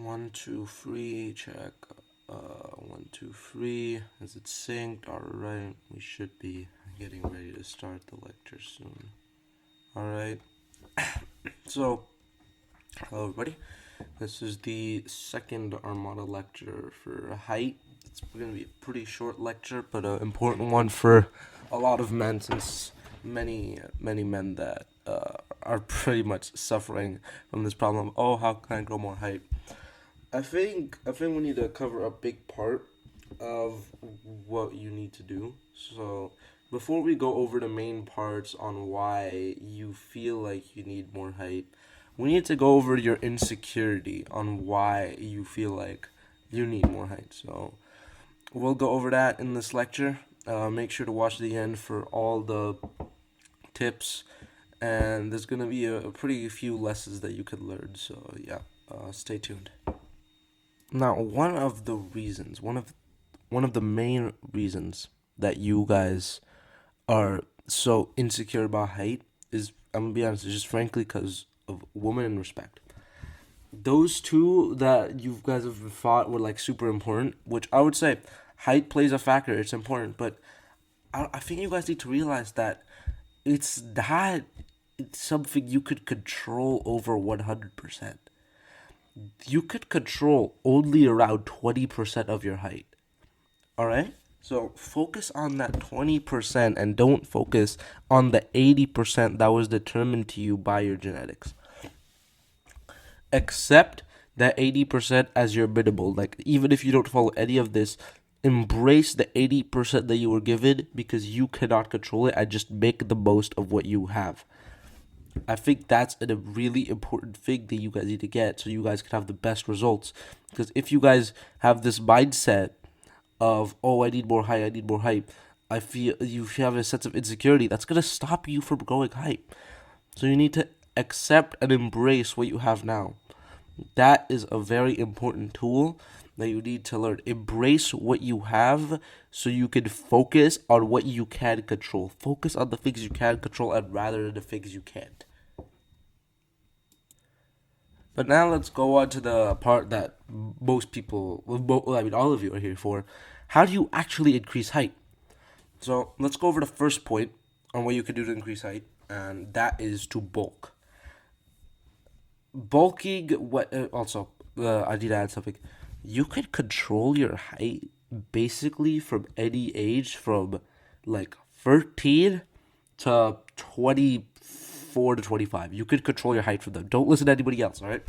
One, two, three, check. 1, 2, 3. Is it synced? Alright, we should be getting ready to start the lecture soon. Alright, so, hello everybody. This is the second Armada lecture for height. It's going to be a pretty short lecture, but an important one for a lot of men, since many men that are pretty much suffering from this problem. Oh, how can I grow more height? I think we need to cover a big part of what you need to do. So before we go over the main parts on why you feel like you need more height, we need to go over your insecurity on why you feel like you need more height. So we'll go over that in this lecture. Make sure to watch the end for all the tips, and there's gonna be a pretty few lessons that you could learn. So yeah, stay tuned. Now, one of the main reasons that you guys are so insecure about height is, I'm gonna be honest, it's just frankly because of women and respect. Those two that you guys have thought were like super important, which I would say height plays a factor. It's important, but I think you guys need to realize that it's something you could control over 100%. You could control only around 20% of your height. Alright? So focus on that 20% and don't focus on the 80% that was determined to you by your genetics. Accept that 80% as your minimal. Like, even if you don't follow any of this, embrace the 80% that you were given, because you cannot control it, and just make the most of what you have. I think that's a really important thing that you guys need to get, so you guys can have the best results. Because if you guys have this mindset of, oh, I need more height, I feel you have a sense of insecurity, that's going to stop you from growing height. So you need to accept and embrace what you have now. That is a very important tool that you need to learn. Embrace what you have so you can focus on what you can control. Focus on the things you can control and rather than the things you can't. But now let's go on to the part that most people, all of you are here for. How do you actually increase height? So let's go over the first point on what you can do to increase height, and that is to bulk. Bulking, I need to add something. You can control your height basically from any age, from like 13 to 24 to 25. You could control your height from them. Don't listen to anybody else, all right?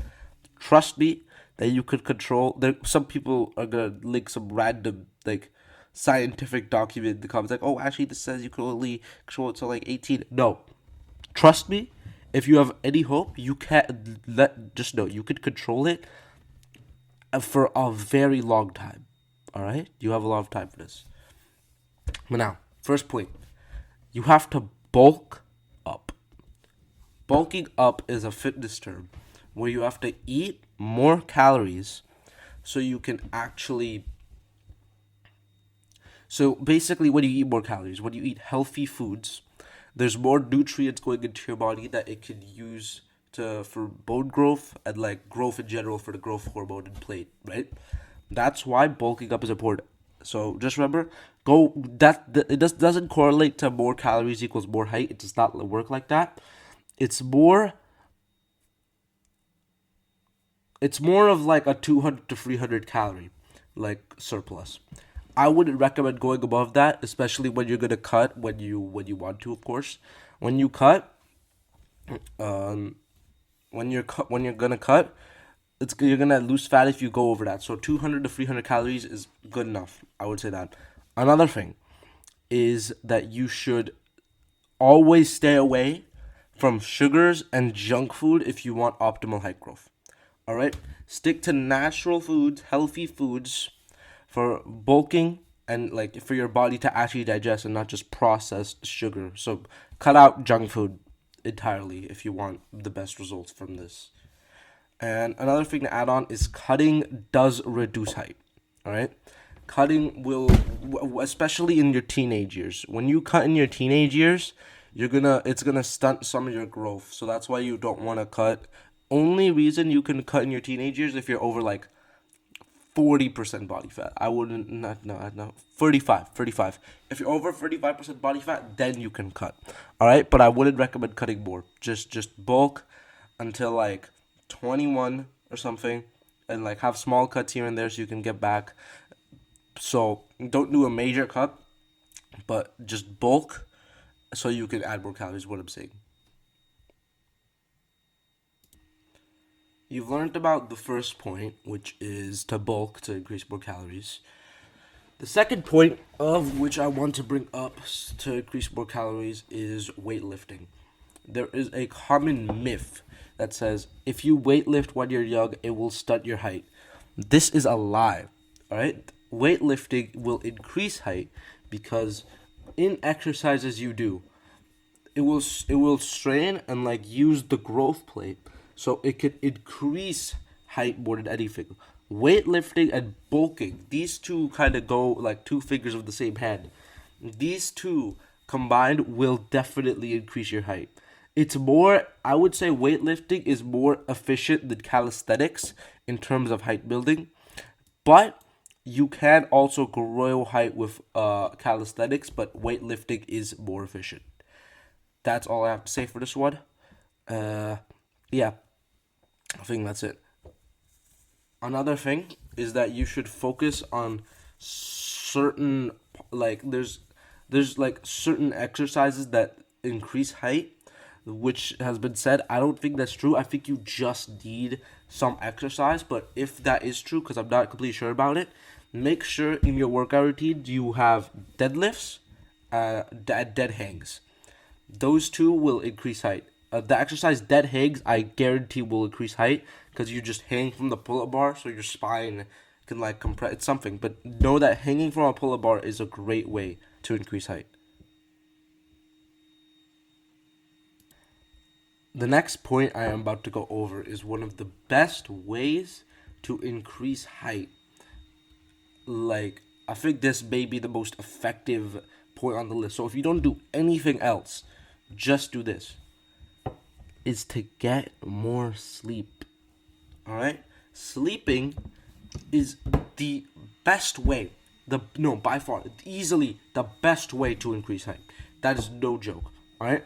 Trust me that you could control. Some people are going to link some random, like, scientific document in the comments, like, oh, actually, this says you can only control it till like 18. No. Trust me. If you have any hope, you can just know you could control it for a very long time. All right? You have a lot of time for this. But now, first point. You have to bulk up. Bulking up is a fitness term where you have to eat more calories so you can actually... So basically, when you eat more calories, when you eat healthy foods, there's more nutrients going into your body that it can use for bone growth and like growth in general, for the growth hormone in plate, right? That's why bulking up is important. So just remember, it doesn't correlate to more calories equals more height. It does not work like that. It's more of like a 200 to 300 calorie like surplus. I wouldn't recommend going above that, especially when you're gonna cut, when you want to, of course. When you cut, when you're gonna cut, you're gonna lose fat if you go over that. So 200 to 300 calories is good enough. I would say that. Another thing is that you should always stay away from sugars and junk food if you want optimal height growth. All right, stick to natural foods, healthy foods for bulking and like for your body to actually digest, and not just processed sugar. So cut out junk food entirely if you want the best results from this. And another thing to add on is cutting does reduce height. All right, cutting will, especially in your teenage years. When you cut in your teenage years, it's gonna stunt some of your growth. So that's why you don't want to cut only reason you can cut in your teenage years if you're over like 40% body fat. I wouldn't, not, no, no, 35. If you're over 35% body fat, then you can cut. All right. But I wouldn't recommend cutting more. Just bulk until like 21 or something, and like have small cuts here and there so you can get back. So don't do a major cut, but just bulk so you can add more calories, what I'm saying. You've learned about the first point, which is to bulk to increase more calories. The second point of which I want to bring up to increase more calories is weightlifting. There is a common myth that says if you weightlift when you're young, it will stunt your height. This is a lie. All right? Weightlifting will increase height because in exercises you do, it will strain and like use the growth plate so it could increase height more than anything. Weightlifting and bulking, these two kind of go like two fingers of the same hand. These two combined will definitely increase your height. It's more, I would say weightlifting is more efficient than calisthenics in terms of height building, but you can also grow height with calisthenics, but weightlifting is more efficient. That's all I have to say for this one. Uh, yeah, I think that's it. Another thing is that you should focus on certain, like there's like certain exercises that increase height, which has been said. I don't think that's true. I think you just need some exercise, but if that is true, because I'm not completely sure about it, make sure in your workout routine you have deadlifts, dead hangs. Those two will increase height. The exercise dead hangs, I guarantee, will increase height because you just hang from the pull-up bar, so your spine can like compress. It's something, but know that hanging from a pull-up bar is a great way to increase height. The next point I am about to go over is one of the best ways to increase height. Like, I think this may be the most effective point on the list. So if you don't do anything else, just do this. Is to get more sleep. All right? Sleeping is the best way. By far, easily the best way to increase height. That is no joke. All right?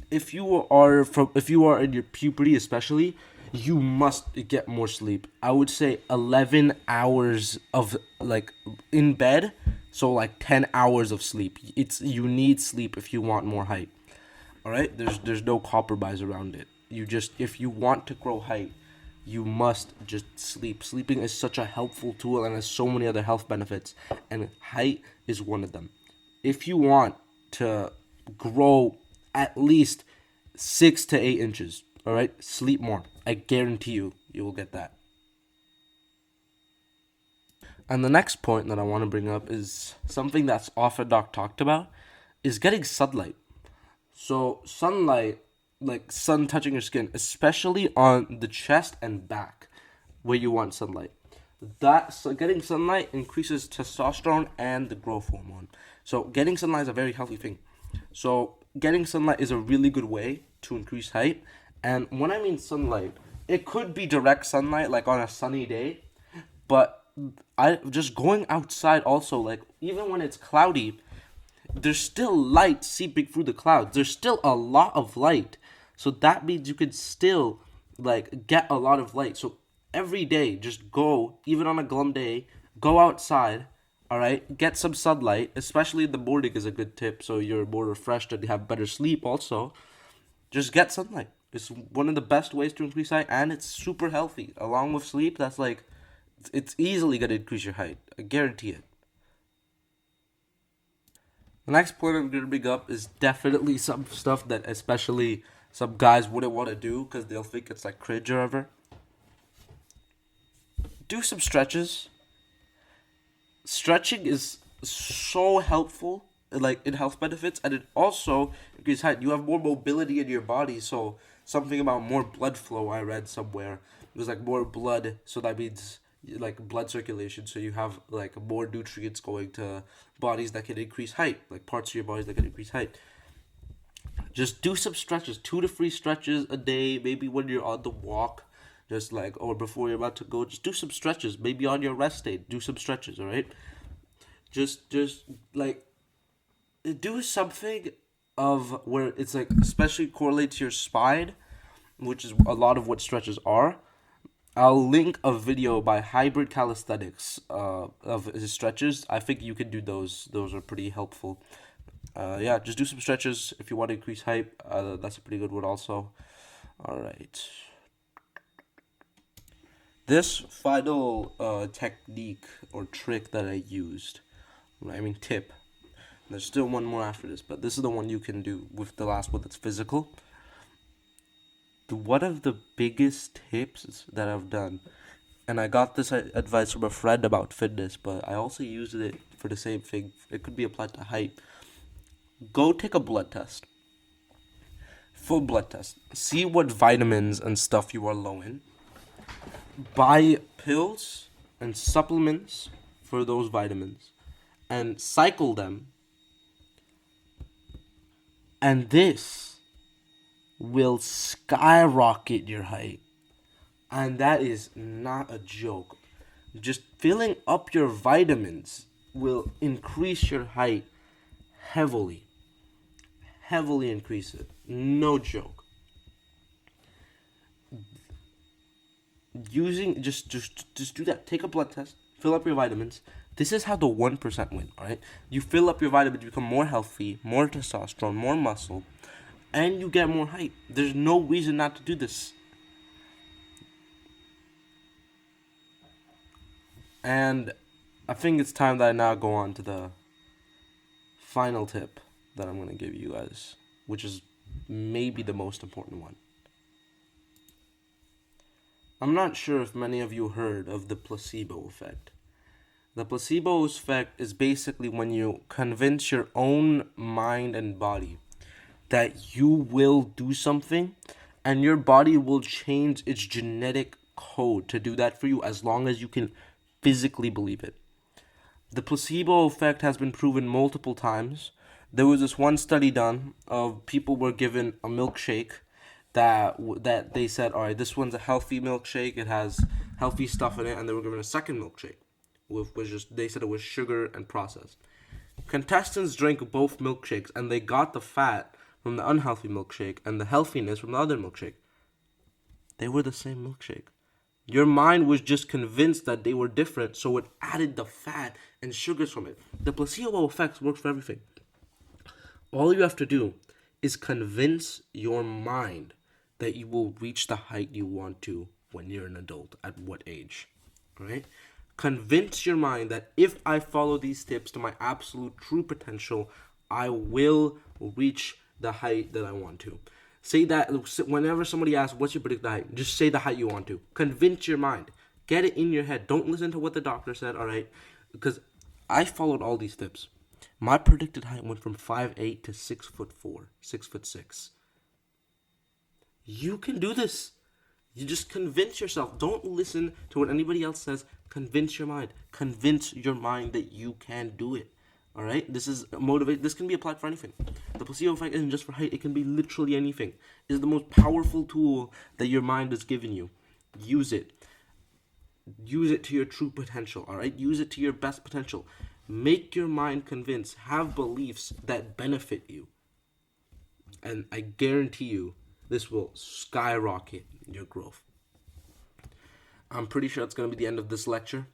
If you are in your puberty especially, you must get more sleep. I would say 11 hours of like in bed, so like 10 hours of sleep. You need sleep if you want more height. All right? There's no compromise around it. If you want to grow height, you must just sleep. Sleeping is such a helpful tool and has so many other health benefits, and height is one of them. If you want to grow at least 6 to 8 inches, all right, sleep more. I guarantee you will get that. And the next point that I want to bring up is something that's often not talked about, is getting sunlight. So sunlight, like sun touching your skin, especially on the chest and back, where you want sunlight. Getting sunlight increases testosterone and the growth hormone. So getting sunlight is a very healthy thing. So getting sunlight is a really good way to increase height. And when I mean sunlight, it could be direct sunlight, like on a sunny day, but I just going outside also, like even when it's cloudy, there's still light seeping through the clouds. There's still a lot of light. So that means you could still like get a lot of light. So every day, just go, even on a glum day, go outside, all right? Get some sunlight, especially in the morning is a good tip so you're more refreshed and you have better sleep also. Just get sunlight. It's one of the best ways to increase height, and it's super healthy. Along with sleep, that's like, it's easily going to increase your height. I guarantee it. The next point I'm going to bring up is definitely some stuff that especially some guys wouldn't want to do because they'll think it's like cringe or whatever. Do some stretches. Stretching is so helpful, like in health benefits, and it also increases height. You have more mobility in your body, so something about more blood flow I read somewhere. There's like more blood, so that means like blood circulation, so you have like more nutrients going to bodies that can increase height, like parts of your bodies that can increase height. Just do some stretches, 2 to 3 stretches a day. Maybe when you're on the walk, just like, or before you're about to go, just do some stretches. Maybe on your rest day, do some stretches. All right. Just like do something of where it's like especially correlate to your spine, which is a lot of what stretches are. I'll link a video by Hybrid Calisthenics of his stretches. I think you can do those. Those are pretty helpful. Yeah, just do some stretches if you want to increase height. That's a pretty good one also. All right. This final technique or trick that I used, I mean tip. There's still one more after this, but this is the one you can do with the last one that's physical. One of the biggest tips that I've done, and I got this advice from a friend about fitness, but I also used it for the same thing. It could be applied to height. Go take a blood test. Full blood test. See what vitamins and stuff you are low in. Buy pills and supplements for those vitamins and cycle them. And this will skyrocket your height. And that is not a joke. Just filling up your vitamins will increase your height heavily. Heavily increase it. No joke. Just do that. Take a blood test. Fill up your vitamins. This is how the 1% win, alright? You fill up your vitamins, you become more healthy, more testosterone, more muscle, and you get more height. There's no reason not to do this. And I think it's time that I now go on to the final tip that I'm going to give you guys, which is maybe the most important one. I'm not sure if many of you heard of the placebo effect. The placebo effect is basically when you convince your own mind and body that you will do something, and your body will change its genetic code to do that for you as long as you can physically believe it. The placebo effect has been proven multiple times. There was this one study done of people were given a milkshake that they said, all right, this one's a healthy milkshake. It has healthy stuff in it, and they were given a second milkshake, which was just, they said it was sugar and processed. Contestants drank both milkshakes, and they got the fat from the unhealthy milkshake and the healthiness from the other milkshake. They were the same milkshake. Your mind was just convinced that they were different, so it added the fat and sugars from it. The placebo effect works for everything. All you have to do is convince your mind that you will reach the height you want to when you're an adult, at what age, right? Convince your mind that if I follow these tips to my absolute true potential, I will reach the height that I want to. Say that whenever somebody asks, what's your predicted height? Just say the height you want to. Convince your mind. Get it in your head. Don't listen to what the doctor said, all right? Because I followed all these tips. My predicted height went from 5'8" to 6'4", 6'6". You can do this. You just convince yourself. Don't listen to what anybody else says. Convince your mind. Convince your mind that you can do it. All right? This is motivate. This can be applied for anything. The placebo effect isn't just for height. It can be literally anything. It is the most powerful tool that your mind has given you. Use it. Use it to your true potential. All right? Use it to your best potential. Make your mind convinced. Have beliefs that benefit you. And I guarantee you, this will skyrocket your growth. I'm pretty sure that's going to be the end of this lecture.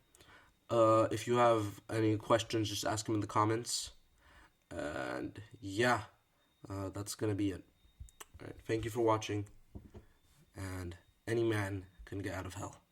If you have any questions, just ask them in the comments. And yeah, that's going to be it. All right, thank you for watching. And any man can get out of hell.